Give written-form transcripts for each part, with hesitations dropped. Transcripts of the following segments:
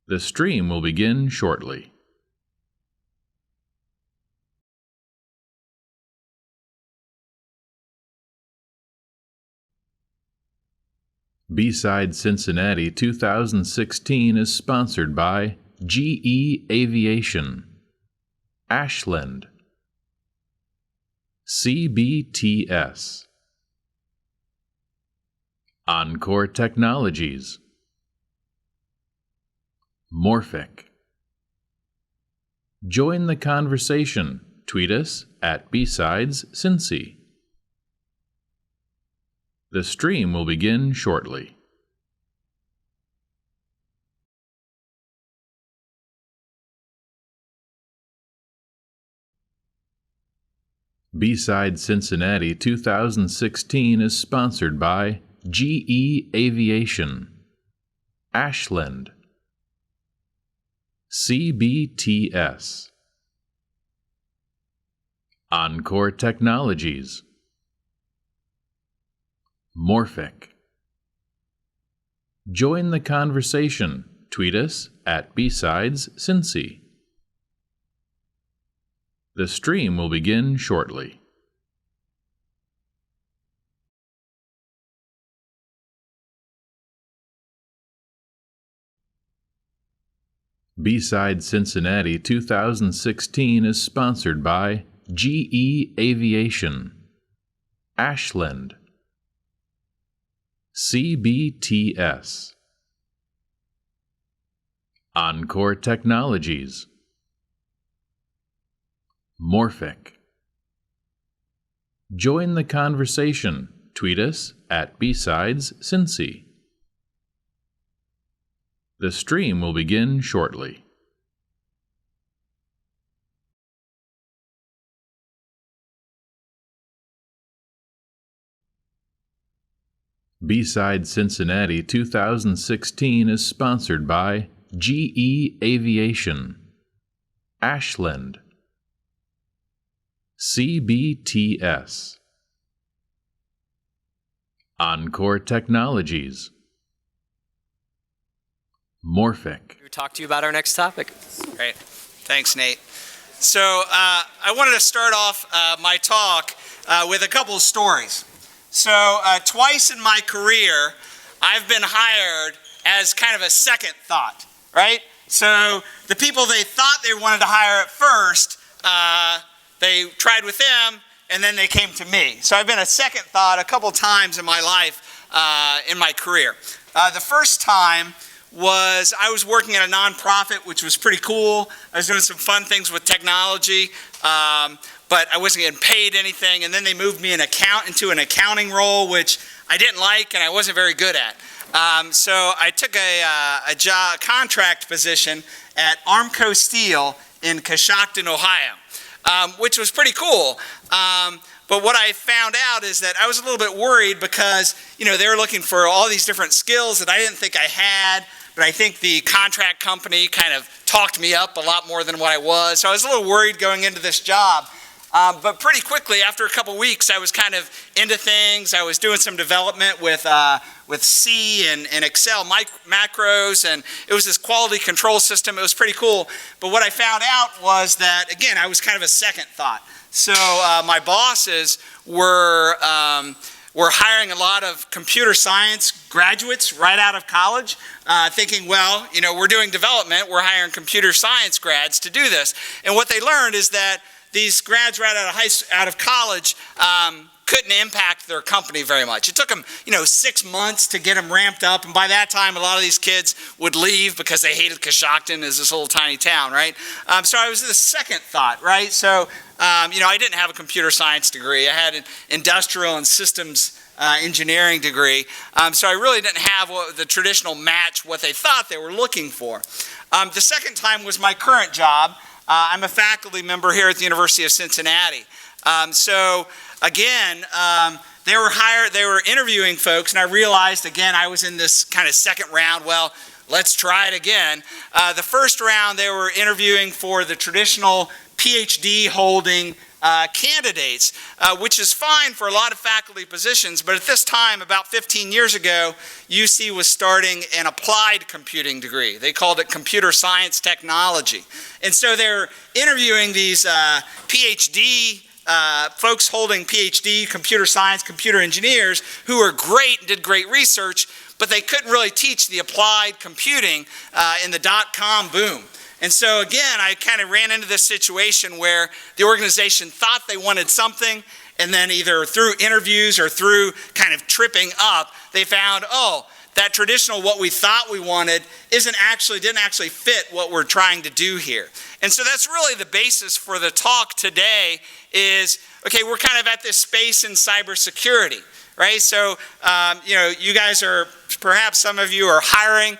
The stream will begin shortly. BSides Cincinnati 2016 is sponsored by GE Aviation, Ashland, CBTS, Encore Technologies, Morphic. Join the conversation. Tweet us at BSidesCincy. The stream will begin shortly. BSides Cincinnati 2016 is sponsored by GE Aviation, Ashland, CBTS, Encore Technologies, Morphic. Join the conversation. Tweet us at BSidesCincy. The stream will begin shortly. BSides Cincinnati 2016 is sponsored by GE Aviation, Ashland, CBTS, Encore Technologies, Morphic. Join the conversation. Tweet us at BSidesCincy. The stream will begin shortly. BSides Cincinnati 2016 is sponsored by GE Aviation, Ashland, CBTS, Encore Technologies, Morphic. We'll talk to you about our next topic. Great. Thanks, Nate. So I wanted to start off my talk with a couple of stories. So twice in my career, I've been hired as kind of a second thought, right? So the people they thought they wanted to hire at first, they tried with them, and then they came to me. So I've been a second thought a couple times in my life, in my career. The first time was I was working at a nonprofit, which was pretty cool. I was doing some fun things with technology, but I wasn't getting paid anything. And then they moved me into an accounting role, which I didn't like and I wasn't very good at. So I took a job contract position at Armco Steel in Coshocton, Ohio, which was pretty cool. But what I found out is that I was a little bit worried because, they were looking for all these different skills that I didn't think I had, but I think the contract company kind of talked me up a lot more than what I was. So I was a little worried going into this job. But pretty quickly, after a couple weeks, I was kind of into things. I was doing some development with C and Excel macros, and it was this quality control system. It was pretty cool. But what I found out was that, again, I was kind of a second thought. So my bosses were hiring a lot of computer science graduates right out of college, thinking, well, we're doing development, we're hiring computer science grads to do this. And what they learned is that these grads right out of college couldn't impact their company very much. It took them, 6 months to get them ramped up, and by that time, a lot of these kids would leave because they hated Coshocton as this little tiny town, right? So I was the second thought, right? So, I didn't have a computer science degree. I had an industrial and systems engineering degree, so I really didn't have the traditional match what they thought they were looking for. The second time was my current job. I'm a faculty member here at the University of Cincinnati. So again, they were interviewing folks, and I realized again I was in this kind of second round. Well, let's try it again. The first round they were interviewing for the traditional PhD holding candidates, which is fine for a lot of faculty positions, but at this time, about 15 years ago, UC was starting an applied computing degree. They called it computer science technology. And so they're interviewing these PhD folks holding PhD, computer science, computer engineers, who are great and did great research, but they couldn't really teach the applied computing in the .com boom. And so again, I kind of ran into this situation where the organization thought they wanted something, and then either through interviews or through kind of tripping up, they found, oh, that traditional what we thought we wanted didn't actually fit what we're trying to do here. And so that's really the basis for the talk today is, okay, we're kind of at this space in cybersecurity, right? So, you guys are, perhaps some of you are hiring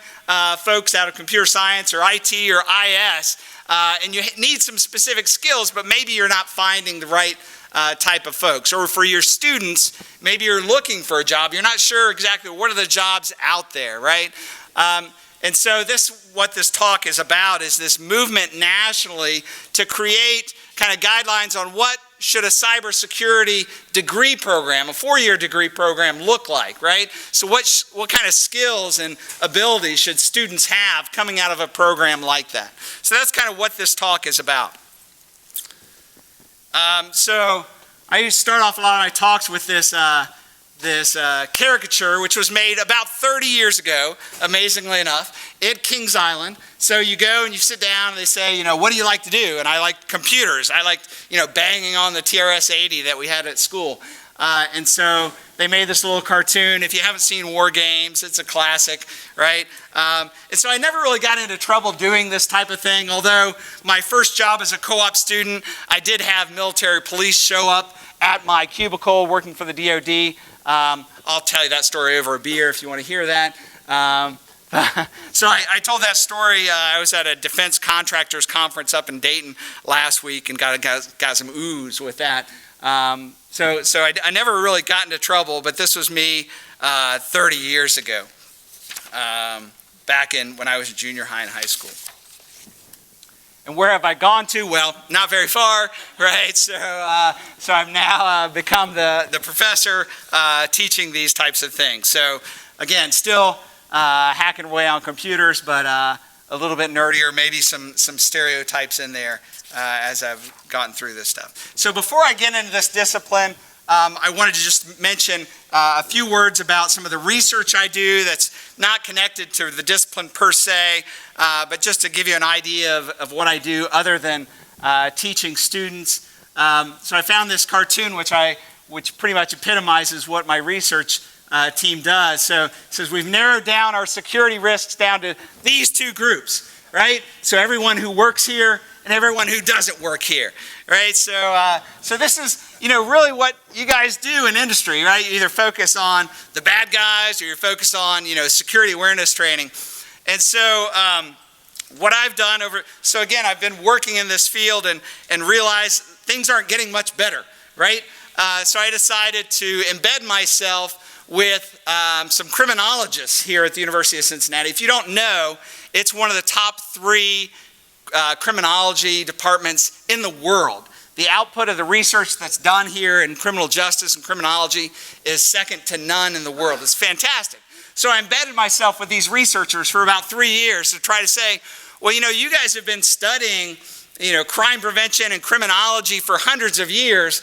folks out of computer science or IT or IS, and you need some specific skills, but maybe you're not finding the right type of folks. Or for your students, maybe you're looking for a job. You're not sure exactly what are the jobs out there, right? And so what this talk is about is this movement nationally to create kind of guidelines on what should a cybersecurity degree program, a 4-year degree program, look like, right? So what kind of skills and abilities should students have coming out of a program like that? So that's kind of what this talk is about. So I used to start off a lot of my talks with this caricature, which was made about 30 years ago, amazingly enough, at Kings Island. So you go and you sit down and they say, what do you like to do? And I like computers. I like, banging on the TRS-80 that we had at school. And so they made this little cartoon. If you haven't seen War Games, it's a classic, right? And so I never really got into trouble doing this type of thing, although my first job as a co-op student, I did have military police show up at my cubicle working for the DOD. I'll tell you that story over a beer if you want to hear that. So I told that story. I was at a defense contractors conference up in Dayton last week and got some ooze with that. So I never really got into trouble, but this was me 30 years ago, back when I was a junior high and high school. And where have I gone to? Well, not very far, right? So I've now become the professor teaching these types of things. So again, still hacking away on computers, but a little bit nerdier, maybe some stereotypes in there as I've gotten through this stuff. So before I get into this discipline, I wanted to just mention a few words about some of the research I do that's not connected to the discipline per se, but just to give you an idea of what I do other than teaching students. So I found this cartoon which pretty much epitomizes what my research team does. So it says we've narrowed down our security risks down to these two groups, right? So everyone who works here and everyone who doesn't work here, right? So this is, really what you guys do in industry, right? You either focus on the bad guys or you're focused on, security awareness training. And so what I've done so again, I've been working in this field and realized things aren't getting much better, right? So I decided to embed myself with some criminologists here at the University of Cincinnati. If you don't know, it's one of the top 3 criminology departments in the world. The output of the research that's done here in criminal justice and criminology is second to none in the world. It's fantastic. So I embedded myself with these researchers for about 3 years to try to say, well, you guys have been studying, crime prevention and criminology for hundreds of years.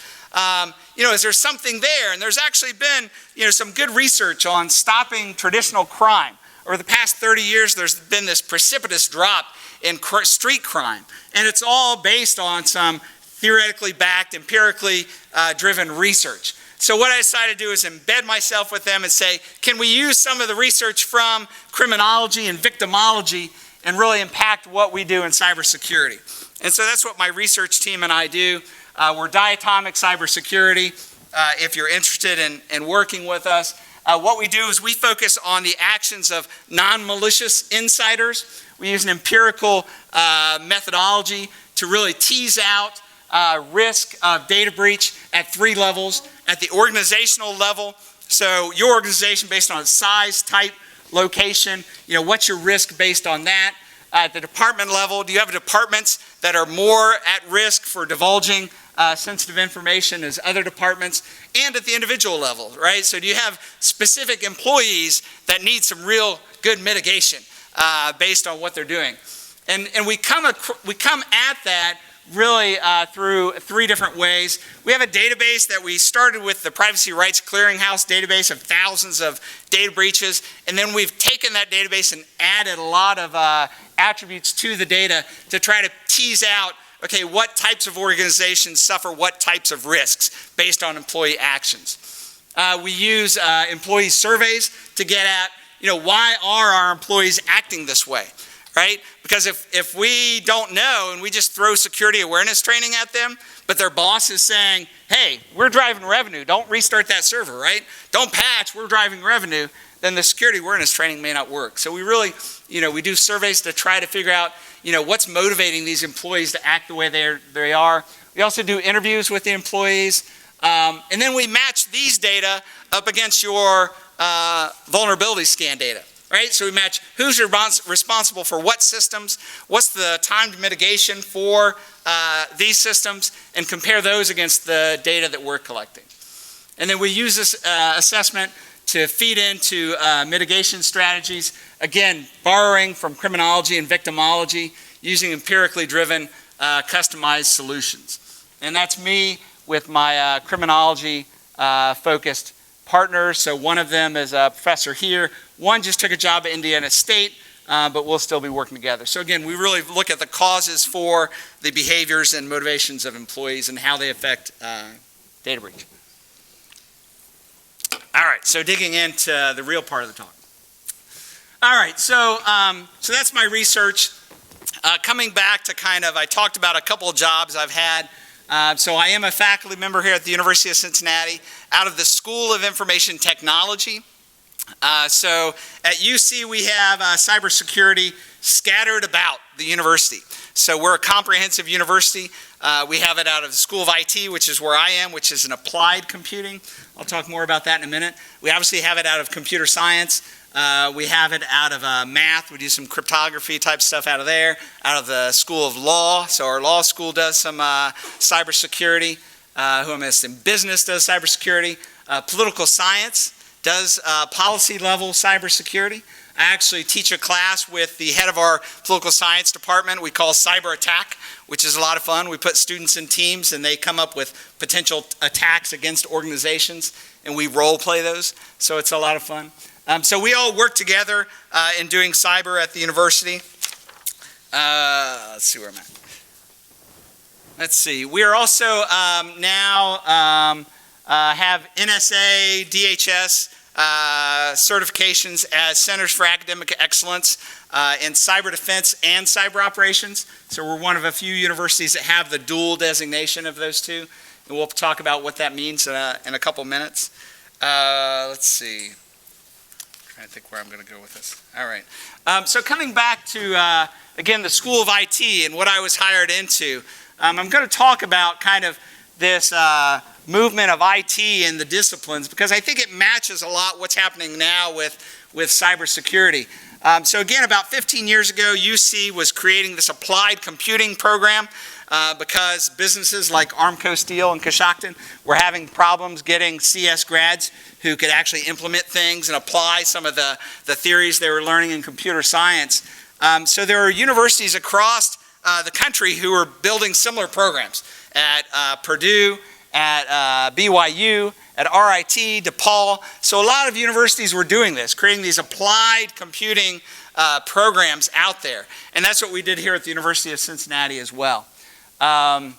Is there something there? And there's actually been, some good research on stopping traditional crime. Over the past 30 years, there's been this precipitous drop in street crime. And it's all based on some theoretically backed, empirically driven research. So what I decided to do is embed myself with them and say, can we use some of the research from criminology and victimology and really impact what we do in cybersecurity? And so that's what my research team and I do. We're Diatomic Cybersecurity. If you're interested in working with us, what we do is we focus on the actions of non-malicious insiders. We use an empirical methodology to really tease out risk of data breach at 3 levels. At the organizational level, so your organization based on size, type, location, what's your risk based on that? At the department level, do you have departments that are more at risk for divulging sensitive information as other departments, and at the individual level, right? So do you have specific employees that need some real good mitigation based on what they're doing? And we come at that really through 3 different ways. We have a database that we started with the Privacy Rights Clearinghouse database of thousands of data breaches, and then we've taken that database and added a lot of attributes to the data to try to tease out, okay, what types of organizations suffer what types of risks based on employee actions. We use employee surveys to get at, why are our employees acting this way? Right? Because if we don't know and we just throw security awareness training at them, but their boss is saying, hey, we're driving revenue, don't restart that server, right? Don't patch, we're driving revenue, then the security awareness training may not work. So we really, we do surveys to try to figure out, what's motivating these employees to act the way they are. We also do interviews with the employees, and then we match these data up against your vulnerability scan data. Right? So we match who's responsible for what systems, what's the timed mitigation for these systems, and compare those against the data that we're collecting. And then we use this assessment to feed into mitigation strategies, again, borrowing from criminology and victimology, using empirically driven customized solutions. And that's me with my criminology focused partners. So one of them is a professor here. One just took a job at Indiana State, but we'll still be working together. So again, we really look at the causes for the behaviors and motivations of employees and how they affect data breach. All right, so digging into the real part of the talk. All right, so that's my research. Coming back to I talked about a couple of jobs I've had. So I am a faculty member here at the University of Cincinnati out of the School of Information Technology. So at UC we have cybersecurity scattered about the university. So we're a comprehensive university. We have it out of the School of IT, which is where I am, which is in applied computing. I'll talk more about that in a minute. We obviously have it out of computer science. We have it out of math. We do some cryptography type stuff out of there. Out of the School of Law. So our law school does some cybersecurity. Who am I missing? Business does cybersecurity. Political science does policy level cybersecurity. I actually teach a class with the head of our political science department we call Cyber Attack, which is a lot of fun. We put students in teams and they come up with potential attacks against organizations and we role play those. So it's a lot of fun. So we all work together in doing cyber at the university. Let's see where I'm at. Let's see. We are also now have NSA, DHS certifications as Centers for Academic Excellence in cyber defense and cyber operations. So we're one of a few universities that have the dual designation of those two. And we'll talk about what that means in a couple minutes. Let's see. I'm trying to think where I'm going to go with this. All right. So coming back to, again, the School of IT and what I was hired into, I'm going to talk about kind of this movement of IT in the disciplines because I think it matches a lot what's happening now with cybersecurity. So again, about 15 years ago, UC was creating this applied computing program because businesses like Armco Steel and Coshocton were having problems getting CS grads who could actually implement things and apply some of the theories they were learning in computer science. So there are universities across the country who are building similar programs at Purdue, at BYU, at RIT, DePaul. So a lot of universities were doing this, creating these applied computing programs out there. And that's what we did here at the University of Cincinnati as well. And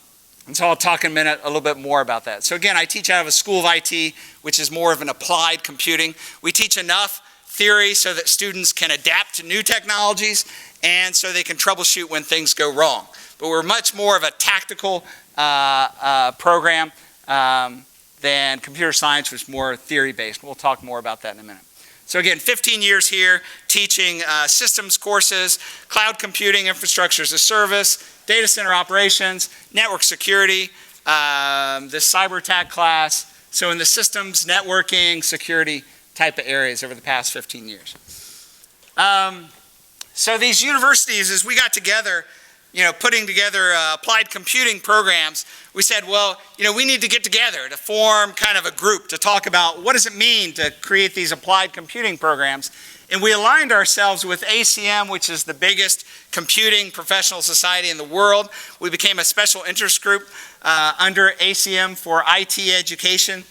so I'll talk in a minute a little bit more about that. So again, I teach out of a School of IT, which is more of an applied computing. We teach enough theory so that students can adapt to new technologies and so they can troubleshoot when things go wrong. But we're much more of a tactical program than computer science, which is more theory-based. We'll talk more about that in a minute. So again, 15 years here teaching systems courses, cloud computing, infrastructure as a service, data center operations, network security, this cyber attack class. So in the systems, networking, security type of areas over the past 15 years. So these universities, as we got together, putting together applied computing programs, we said, well, we need to get together to form kind of a group to talk about what does it mean to create these applied computing programs. And we aligned ourselves with ACM, which is the biggest computing professional society in the world. We became a special interest group under ACM for IT education.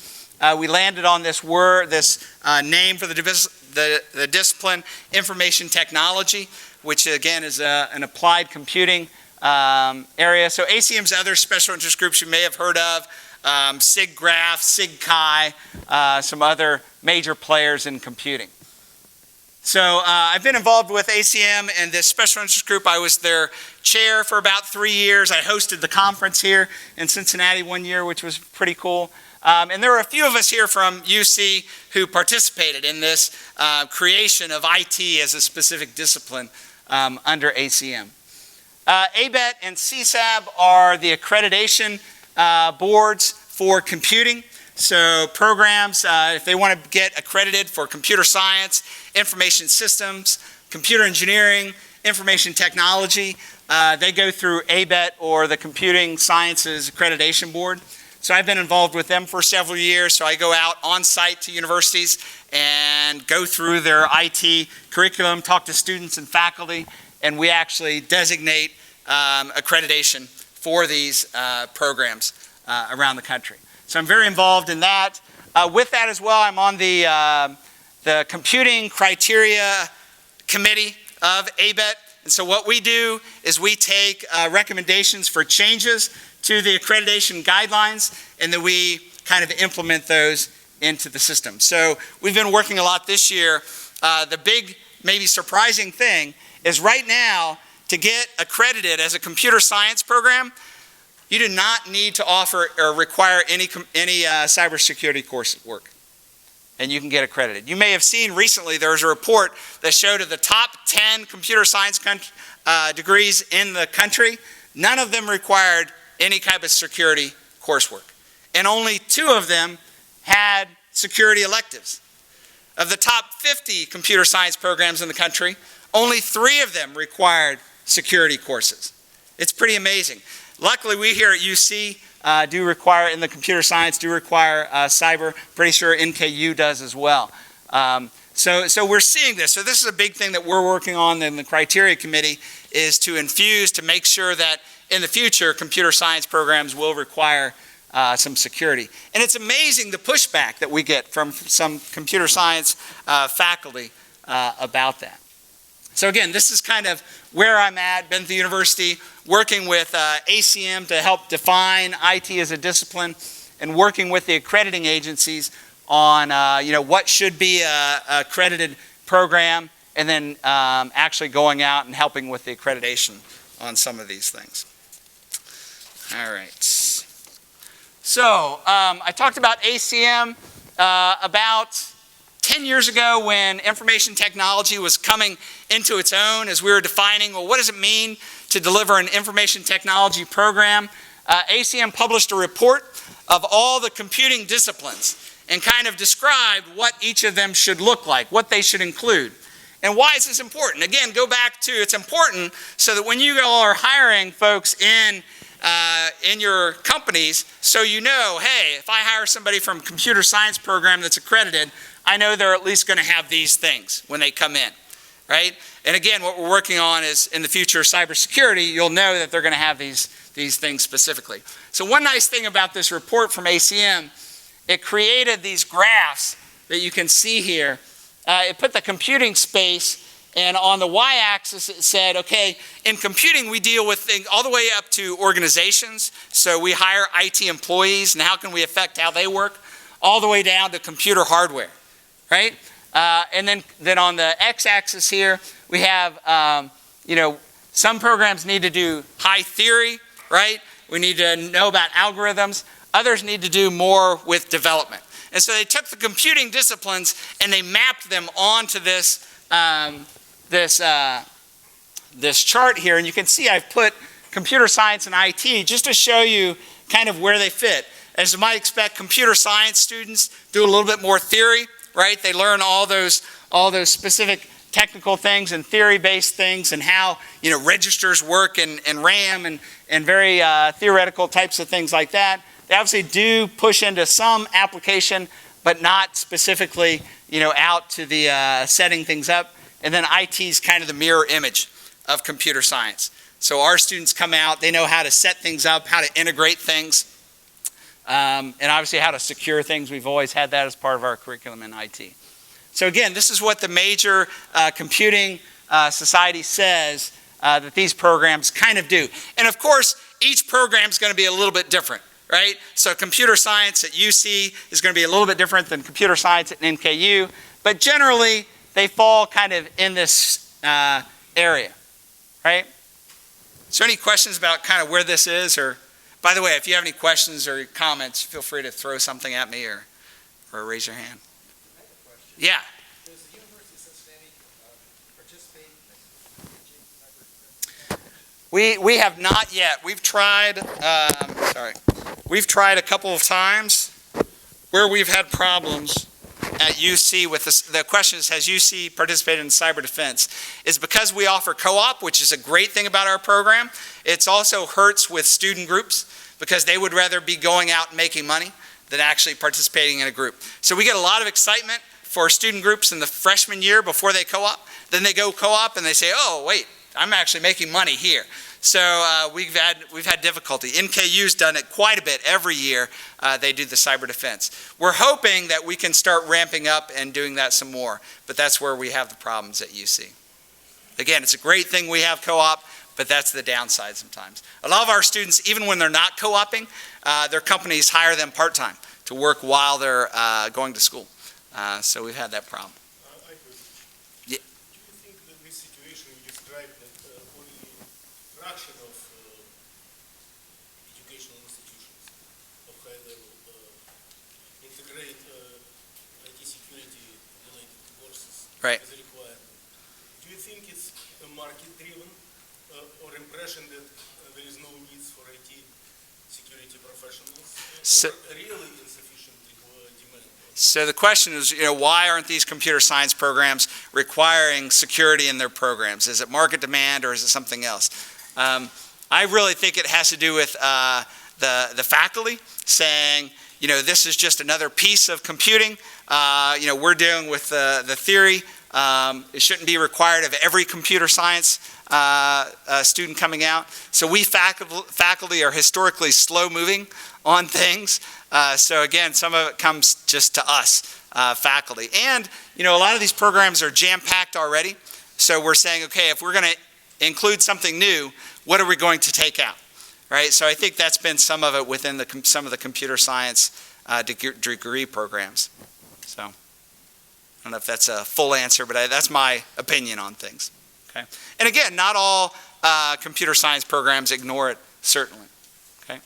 We landed on this name for the discipline, information technology, which again is an applied computing area. So ACM's other special interest groups you may have heard of, SIGGRAPH, SIGCHI, some other major players in computing. So I've been involved with ACM and this special interest group. I was their chair for about 3 years. I hosted the conference here in Cincinnati one year, which was pretty cool. And there were a few of us here from UC who participated in this creation of IT as a specific discipline under ACM. ABET and CSAB are the accreditation boards for computing. So programs, if they want to get accredited for computer science, information systems, computer engineering, information technology, they go through ABET or the Computing Sciences Accreditation Board. So I've been involved with them for several years. So I go out on site to universities and go through their IT curriculum, talk to students and faculty, and we actually designate accreditation for these programs around the country. So I'm very involved in that. With that as well, I'm on the Computing Criteria Committee of ABET. And so what we do is we take recommendations for changes to the accreditation guidelines, and then we kind of implement those into the system. So we've been working a lot this year. The big, maybe surprising thing is right now, to get accredited as a computer science program, you do not need to offer or require any cybersecurity coursework, and you can get accredited. You may have seen recently there was a report that showed of the top 10 computer science degrees in the country, none of them required any type of security coursework, and only 2 of them had security electives. Of the top 50 computer science programs in the country, only 3 of them required security courses. It's pretty amazing. Luckily, we here at UC do require, in the computer science, do require cyber. Pretty sure NKU does as well. So we're seeing this. So this is a big thing that we're working on in the criteria committee, is to infuse, to make sure that in the future, computer science programs will require some security. And it's amazing the pushback that we get from some computer science faculty about that. So again, this is kind of where I'm at, been at the university, working with ACM to help define IT as a discipline, and working with the accrediting agencies on what should be a accredited program, and then actually going out and helping with the accreditation on some of these things. All right. So I talked about ACM about 10 years ago, when information technology was coming into its own, as we were defining, well, what does it mean to deliver an information technology program? ACM published a report of all the computing disciplines and kind of described what each of them should look like, what they should include. And why is this important? Again, go back to, it's important so that when you all are hiring folks in your companies, so you know, hey, if I hire somebody from a computer science program that's accredited, I know they're at least going to have these things when they come in, right? And again, what we're working on is, in the future, cybersecurity, you'll know that they're going to have these things specifically. So one nice thing about this report from ACM, it created these graphs that you can see here. It put the computing space, and on the y-axis it said, okay, in computing we deal with things all the way up to organizations. So we hire IT employees, and how can we affect how they work, all the way down to computer hardware. Right? And then on the x-axis here, we have, some programs need to do high theory, right? We need to know about algorithms. Others need to do more with development. And so they took the computing disciplines and they mapped them onto this chart here. And you can see I've put computer science and IT just to show you kind of where they fit. As you might expect, computer science students do a little bit more theory, right? They learn all those specific technical things and theory-based things and how registers work and RAM and very theoretical types of things like that. They obviously do push into some application, but not specifically out to the setting things up. And then IT is kind of the mirror image of computer science. So our students come out, they know how to set things up, how to integrate things, and obviously how to secure things. We've always had that as part of our curriculum in IT. So again, this is what the major computing society says that these programs kind of do. And of course, each program is going to be a little bit different, right? So computer science at UC is going to be a little bit different than computer science at NKU, but generally they fall kind of in this area, right? Is there any questions about kind of where this is? Or, by the way, if you have any questions or comments, feel free to throw something at me or raise your hand. I have a question. Yeah. Does the University of Cincinnati participate in cyber defense? We have not yet. We've tried, we've tried a couple of times where we've had problems at UC with this. The question is, has UC participated in cyber defense? It's because we offer co-op, which is a great thing about our program. It's also hurts with student groups because they would rather be going out and making money than actually participating in a group. So we get a lot of excitement for student groups in the freshman year before they co-op. Then they go co-op and they say, oh, wait, I'm actually making money here. So we've had difficulty. NKU's done it quite a bit every year. They do the cyber defense. We're hoping that we can start ramping up and doing that some more, but that's where we have the problems at UC. Again, it's a great thing we have co-op, but that's the downside sometimes. A lot of our students, even when they're not co-oping, their companies hire them part-time to work while they're going to school. So we've had that problem. Do you think that this situation you described, that only a fraction of educational institutions of high level integrate IT security related courses Right. as a requirement? Do you think it's a market-driven or impression that there is no need for IT security professionals, or really insufficient demand? So the question is, why aren't these computer science programs requiring security in their programs? Is it market demand or is it something else? I really think it has to do with the faculty saying, this is just another piece of computing. We're dealing with the theory. It shouldn't be required of every computer science student coming out. So we faculty are historically slow moving on things. So again, some of it comes just to us, faculty. And, a lot of these programs are jam-packed already. So we're saying, okay, if we're going to include something new, what are we going to take out? Right? So I think that's been some of it within some of the computer science degree programs. So I don't know if that's a full answer, but that's my opinion on things. Okay? And again, not all computer science programs ignore it, certainly. Okay?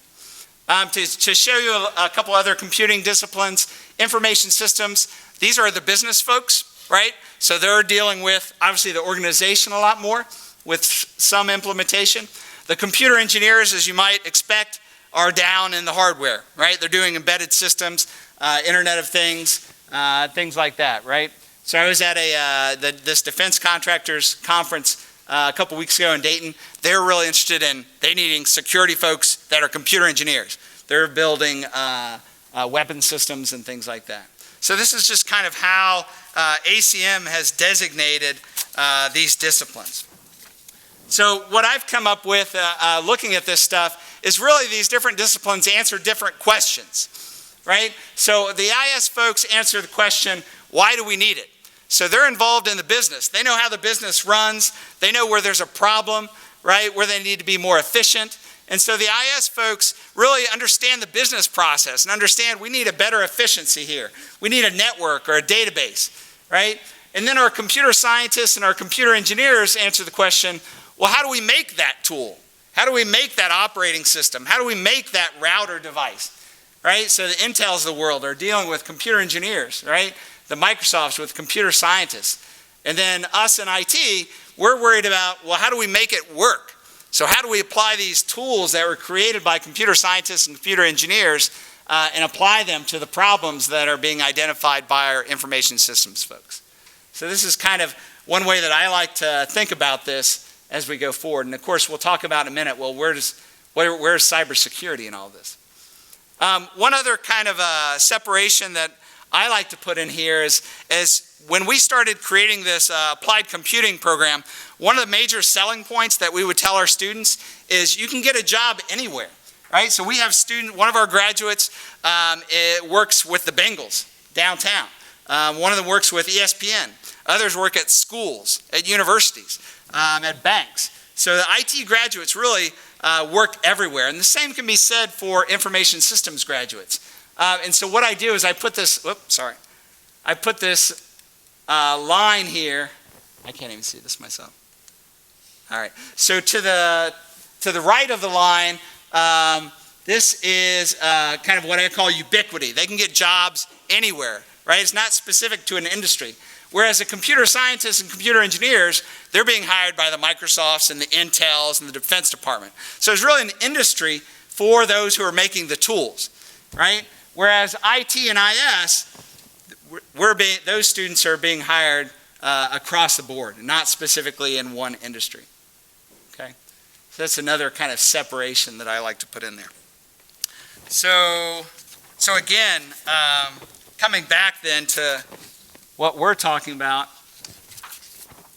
To show you a couple other computing disciplines, information systems, these are the business folks, right? So they're dealing with, obviously, the organization a lot more with some implementation. The computer engineers, as you might expect, are down in the hardware, right? They're doing embedded systems, Internet of Things, things like that, right? So I was at this defense contractors conference a couple weeks ago in Dayton. They're really interested in needing security folks that are computer engineers. They're building weapon systems and things like that. So this is just kind of how ACM has designated these disciplines. So what I've come up with looking at this stuff is really these different disciplines answer different questions, right? So the IS folks answer the question, why do we need it? So they're involved in the business. They know how the business runs. They know where there's a problem, right? Where they need to be more efficient. And so the IS folks really understand the business process and understand we need a better efficiency here. We need a network or a database, right? And then our computer scientists and our computer engineers answer the question, well, how do we make that tool? How do we make that operating system? How do we make that router device, right? So the Intels of the world are dealing with computer engineers, right? The Microsofts with computer scientists. And then us in IT, we're worried about, well, how do we make it work? So how do we apply these tools that were created by computer scientists and computer engineers and apply them to the problems that are being identified by our information systems folks? So this is kind of one way that I like to think about this as we go forward. And of course, we'll talk about in a minute, well, where's cybersecurity in all this? One other kind of separation that I like to put in here is when we started creating this applied computing program, one of the major selling points that we would tell our students is you can get a job anywhere, right? So we have one of our graduates works with the Bengals downtown. One of them works with ESPN. Others work at schools, at universities, at banks. So the IT graduates really work everywhere. And the same can be said for information systems graduates. And so what I do is I put this, line here. I can't even see this myself. All right. So to the right of the line, this is kind of what I call ubiquity. They can get jobs anywhere, right? It's not specific to an industry. Whereas the computer scientists and computer engineers, they're being hired by the Microsofts and the Intels and the Defense Department. So it's really an industry for those who are making the tools, right? Whereas IT and IS, those students are being hired across the board, not specifically in one industry, okay? So that's another kind of separation that I like to put in there. So again, coming back then to what we're talking about,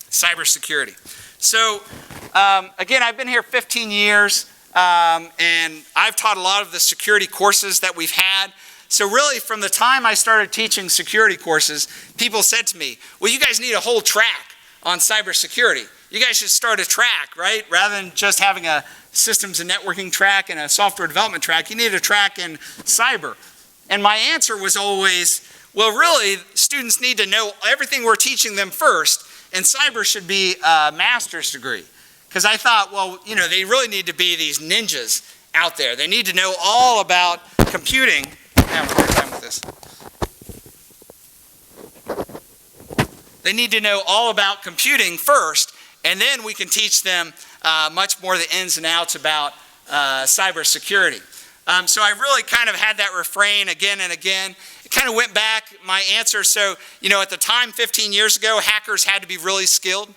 cybersecurity. So again, I've been here 15 years, and I've taught a lot of the security courses that we've had. So really, from the time I started teaching security courses, people said to me, well, you guys need a whole track on cybersecurity. You guys should start a track, right? Rather than just having a systems and networking track and a software development track, you need a track in cyber. And my answer was always, well, really, students need to know everything we're teaching them first, and cyber should be a master's degree. Because I thought, well, you know, they really need to be these ninjas out there. They need to know all about computing. I have a hard time with this. They need to know all about computing first, and then we can teach them much more the ins and outs about cybersecurity. So I really kind of had that refrain again and again. It kind of went back, my answer. So, you know, at the time, 15 years ago, hackers had to be really skilled.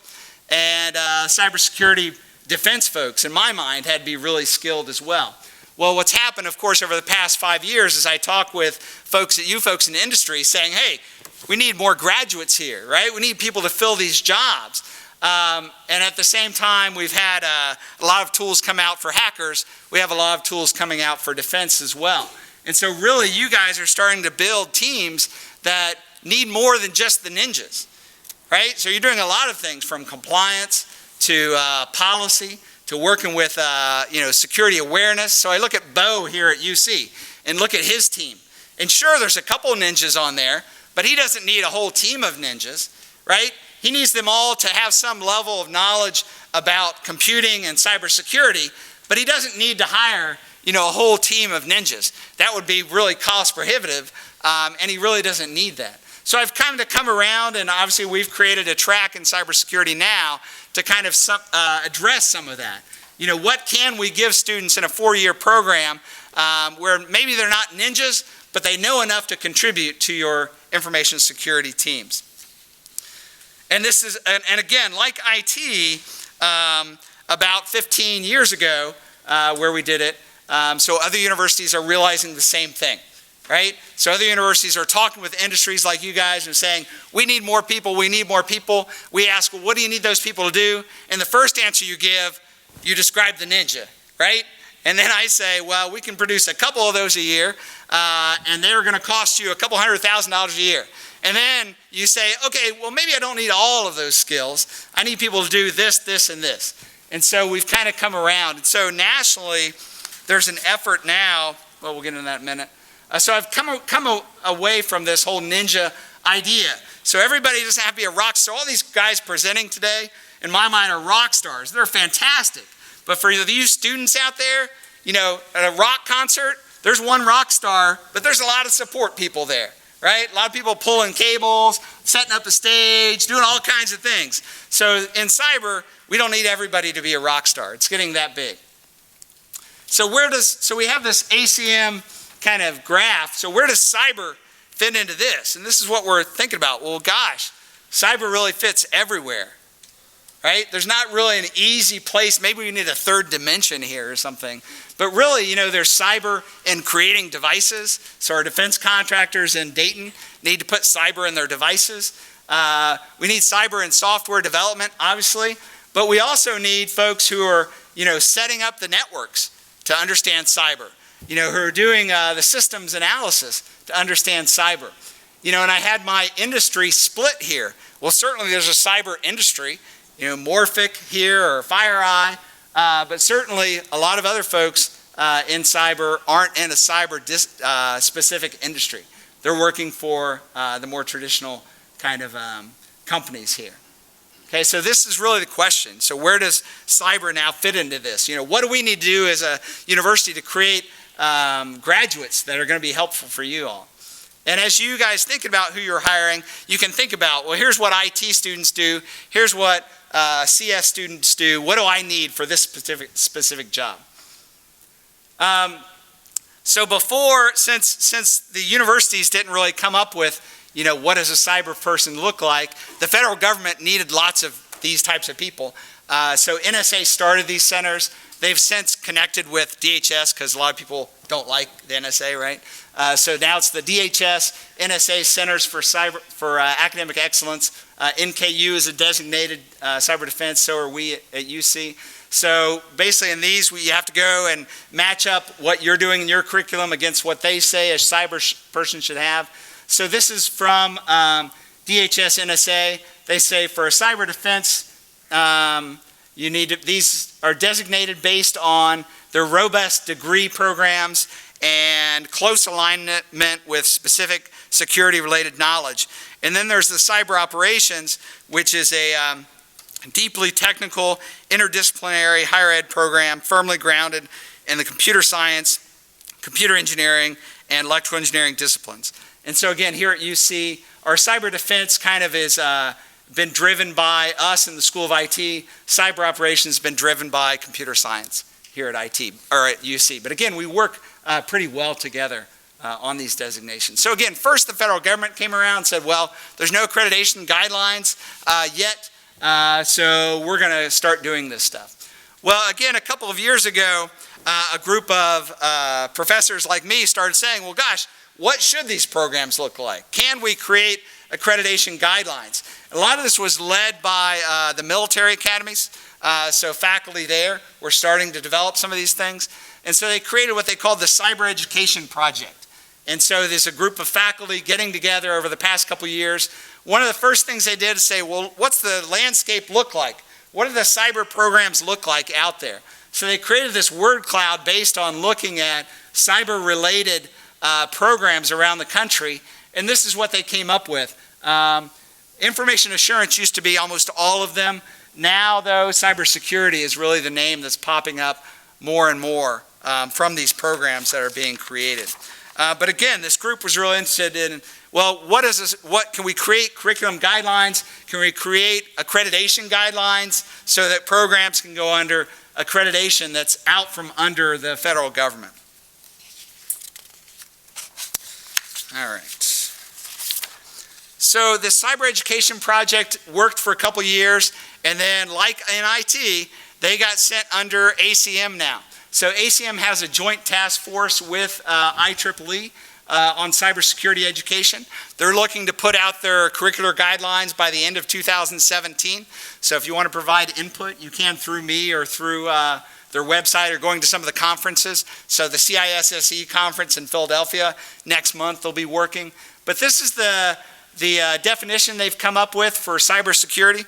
And cybersecurity defense folks, in my mind, had to be really skilled as well. Well, what's happened, of course, over the past 5 years is I talk with folks in the industry saying, hey, we need more graduates here, right? We need people to fill these jobs. And at the same time, we've had a lot of tools come out for hackers. We have a lot of tools coming out for defense as well. And so really, you guys are starting to build teams that need more than just the ninjas, right? So you're doing a lot of things from compliance to policy to working with security awareness. So I look at Bo here at UC and look at his team. And sure, there's a couple ninjas on there, but he doesn't need a whole team of ninjas, right? He needs them all to have some level of knowledge about computing and cybersecurity, but he doesn't need to hire, a whole team of ninjas. That would be really cost prohibitive, and he really doesn't need that. So I've kind of come around, and obviously we've created a track in cybersecurity now to kind of address some of that. What can we give students in a 4-year program where maybe they're not ninjas, but they know enough to contribute to your information security teams. And this is, and again, like IT, about 15 years ago where we did it, so other universities are realizing the same thing, right? So other universities are talking with industries like you guys and saying, we need more people, we need more people. We ask, well, what do you need those people to do? And the first answer you give, you describe the ninja, right? And then I say, well, we can produce a couple of those a year, and they're going to cost you a couple $100,000 a year. And then you say, okay, well, maybe I don't need all of those skills. I need people to do this, this, and this. And so we've kind of come around. And so nationally, there's an effort now, well, we'll get into that in a minute. So I've come away from this whole ninja idea. So everybody doesn't have to be a rock star. All these guys presenting today, in my mind, are rock stars. They're fantastic. But for you students out there, at a rock concert, there's one rock star, but there's a lot of support people there, right? A lot of people pulling cables, setting up the stage, doing all kinds of things. So in cyber, we don't need everybody to be a rock star. It's getting that big. So we have this ACM kind of graph. So where does cyber fit into this? And this is what we're thinking about. Well, gosh, Cyber really fits everywhere, right? There's not really an easy place. Maybe we need a third dimension here or something. But really, you know, there's cyber in creating devices. So our defense contractors in Dayton need to put cyber in their devices. We need cyber in software development, obviously. But we also need folks who are, you know, setting up the networks to understand cyber. You know, who are doing the systems analysis to understand cyber. You know, and I had my industry split here. Well, certainly there's a cyber industry, you know, Morphic here or FireEye, but certainly a lot of other folks in cyber aren't in a cyber specific industry. They're working for the more traditional kind of companies here. Okay, so this is really the question. So where does cyber now fit into this? You know, what do we need to do as a university to create graduates that are going to be helpful for you all? And as you guys think about who you're hiring, you can think about, well, here's what IT students do. Here's what CS students do. What do I need for this specific job? So before, since the universities didn't really come up with, you know, what does a cyber person look like, the federal government needed lots of these types of people. So NSA started these centers. They've since connected with DHS because a lot of people don't like the NSA, right? So now it's the DHS, NSA Centers for Academic Excellence. NKU is a designated cyber defense, so are we at UC. So basically in these, you have to go and match up what you're doing in your curriculum against what they say a cyber person should have. So this is from DHS, NSA. They say for a cyber defense, you need to, these are designated based on their robust degree programs and close alignment with specific security-related knowledge. And then there's the cyber operations, which is a deeply technical, interdisciplinary higher ed program firmly grounded in the computer science, computer engineering, and electrical engineering disciplines. And so again, here at UC, our cyber defense kind of is been driven by us in the School of IT. Cyber operations has been driven by computer science here at IT, or at UC. But again, we work pretty well together on these designations. So again, first the federal government came around and said, well, there's no accreditation guidelines yet, so we're gonna start doing this stuff. Well, again, a couple of years ago, a group of professors like me started saying, well, gosh, what should these programs look like? Can we create accreditation guidelines? A lot of this was led by the military academies, so faculty there were starting to develop some of these things. And so they created what they called the Cyber Education Project. And so there's a group of faculty getting together over the past couple of years. One of the first things they did is say, well, what's the landscape look like? What do the cyber programs look like out there? So they created this word cloud based on looking at cyber-related programs around the country, and this is what they came up with. Information assurance used to be almost all of them. Now, though, cybersecurity is really the name that's popping up more and more from these programs that are being created. But again, this group was really interested in, well, what can we create curriculum guidelines? Can we create accreditation guidelines so that programs can go under accreditation that's out from under the federal government? All right. So the Cyber Education Project worked for a couple years, and then like in IT, they got sent under ACM now. So ACM has a joint task force with IEEE on cybersecurity education. They're looking to put out their curricular guidelines by the end of 2017. So if you want to provide input, you can through me or through their website or going to some of the conferences. So the CISSE conference in Philadelphia next month they'll be working. But this is the definition they've come up with for cybersecurity.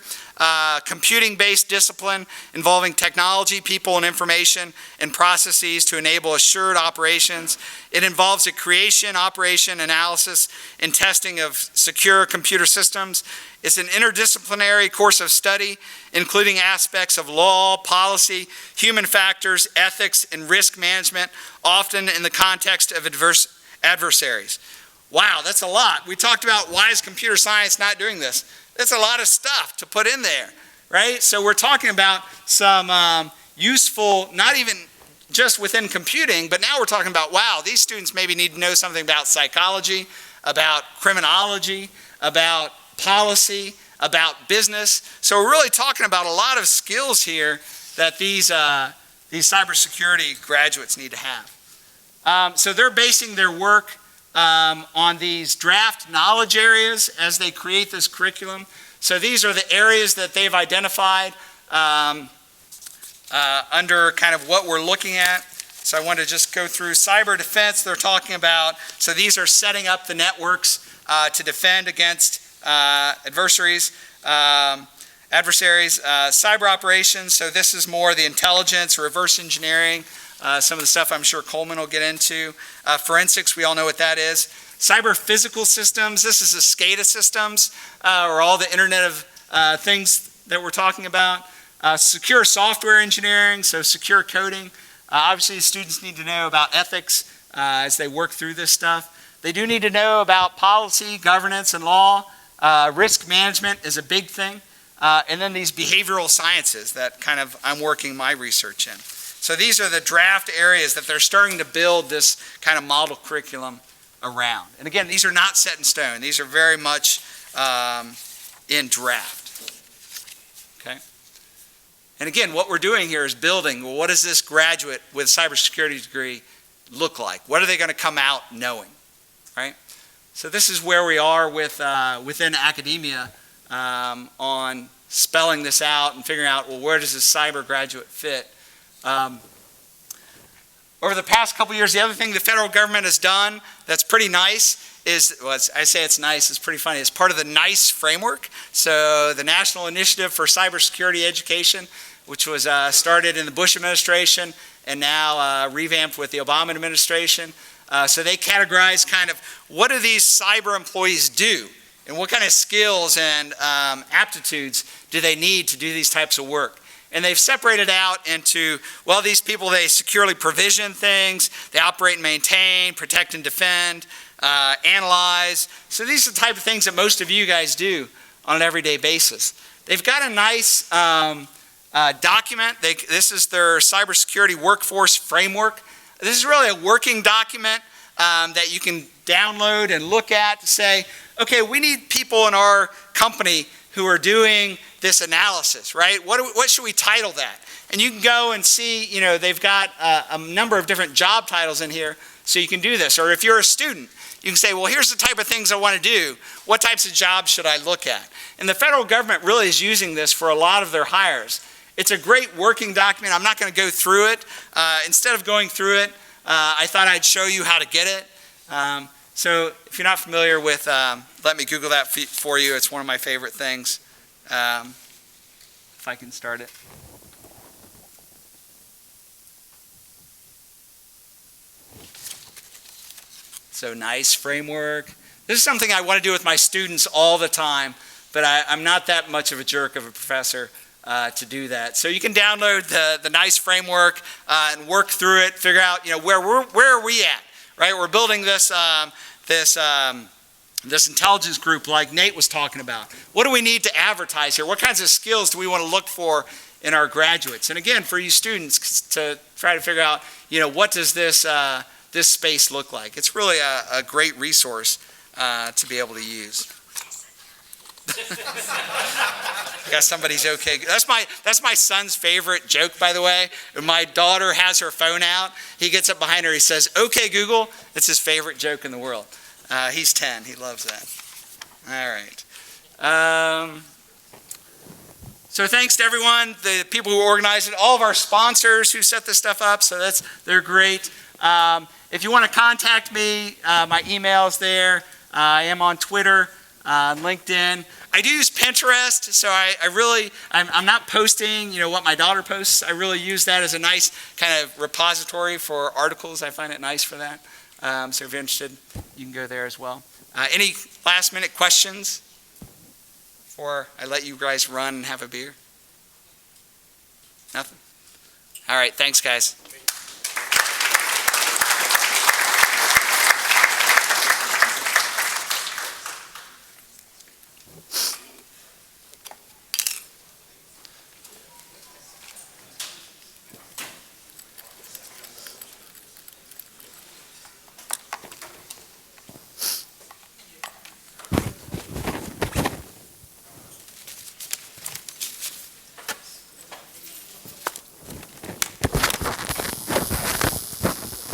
Computing-based discipline involving technology, people, and information and processes to enable assured operations. It involves the creation, operation, analysis, and testing of secure computer systems. It's an interdisciplinary course of study, including aspects of law, policy, human factors, ethics, and risk management, often in the context of adversaries. Wow, that's a lot. We talked about why is computer science not doing this? That's a lot of stuff to put in there, right? So we're talking about some useful, not even just within computing, but now we're talking about, wow, these students maybe need to know something about psychology, about criminology, about policy, about business. So we're really talking about a lot of skills here that these cybersecurity graduates need to have. So they're basing their work on these draft knowledge areas as they create this curriculum. So these are the areas that they've identified under kind of what we're looking at. So I want to just go through cyber defense. They're talking about, so these are setting up the networks to defend against adversaries. Cyber operations, so this is more the intelligence, reverse engineering, some of the stuff I'm sure Coleman will get into. Forensics, we all know what that is. Cyber physical systems, this is the SCADA systems, or all the Internet of Things that we're talking about. Secure software engineering, so secure coding. Obviously, students need to know about ethics as they work through this stuff. They do need to know about policy, governance, and law. Risk management is a big thing. And then these behavioral sciences that kind of I'm working my research in. So these are the draft areas that they're starting to build this kind of model curriculum around. And again, these are not set in stone. These are very much in draft. Okay. And again, what we're doing here is building, well, what does this graduate with a cybersecurity degree look like? What are they going to come out knowing, right? So this is where we are with within academia on spelling this out and figuring out, well, where does this cyber graduate fit? Over the past couple years, the other thing the federal government has done that's pretty nice is, well, I say it's nice, it's pretty funny, it's part of the NICE framework. So the National Initiative for Cybersecurity Education, which was started in the Bush administration and now revamped with the Obama administration. So they categorize kind of what do these cyber employees do and what kind of skills and aptitudes do they need to do these types of work. And they've separated out into, well, these people, they securely provision things, they operate and maintain, protect and defend, analyze. So these are the type of things that most of you guys do on an everyday basis. They've got a nice document. This is their cybersecurity workforce framework. This is really a working document that you can download and look at to say, okay, we need people in our company who are doing this analysis, right? What should we title that? And you can go and see, you know, they've got a number of different job titles in here, so you can do this. Or if you're a student, you can say, well, here's the type of things I want to do. What types of jobs should I look at? And the federal government really is using this for a lot of their hires. It's a great working document. I'm not going to go through it. Instead of going through it, I thought I'd show you how to get it. So if you're not familiar with, let me Google that for you. It's one of my favorite things. If I can start it. So NICE framework. This is something I want to do with my students all the time, but I'm not that much of a jerk of a professor to do that. So you can download the NICE framework and work through it, figure out, you know, where are we at, right? We're building this this intelligence group like Nate was talking about. What do we need to advertise here? What kinds of skills do we want to look for in our graduates? And again, for you students to try to figure out, you know, what does this this space look like? It's really a great resource to be able to use. I got somebody's okay. That's my son's favorite joke, by the way. When my daughter has her phone out, he gets up behind her, he says, "Okay, Google." It's his favorite joke in the world. He's 10. He loves that. All right. So thanks to everyone, the people who organized it, all of our sponsors who set this stuff up. So they're great. If you want to contact me, my email is there. I am on Twitter, LinkedIn. I do use Pinterest, so I'm not posting, you know, what my daughter posts. I really use that as a nice kind of repository for articles. I find it nice for that. So if you're interested, you can go there as well. Any last minute questions before I let you guys run and have a beer? Nothing? All right, thanks guys.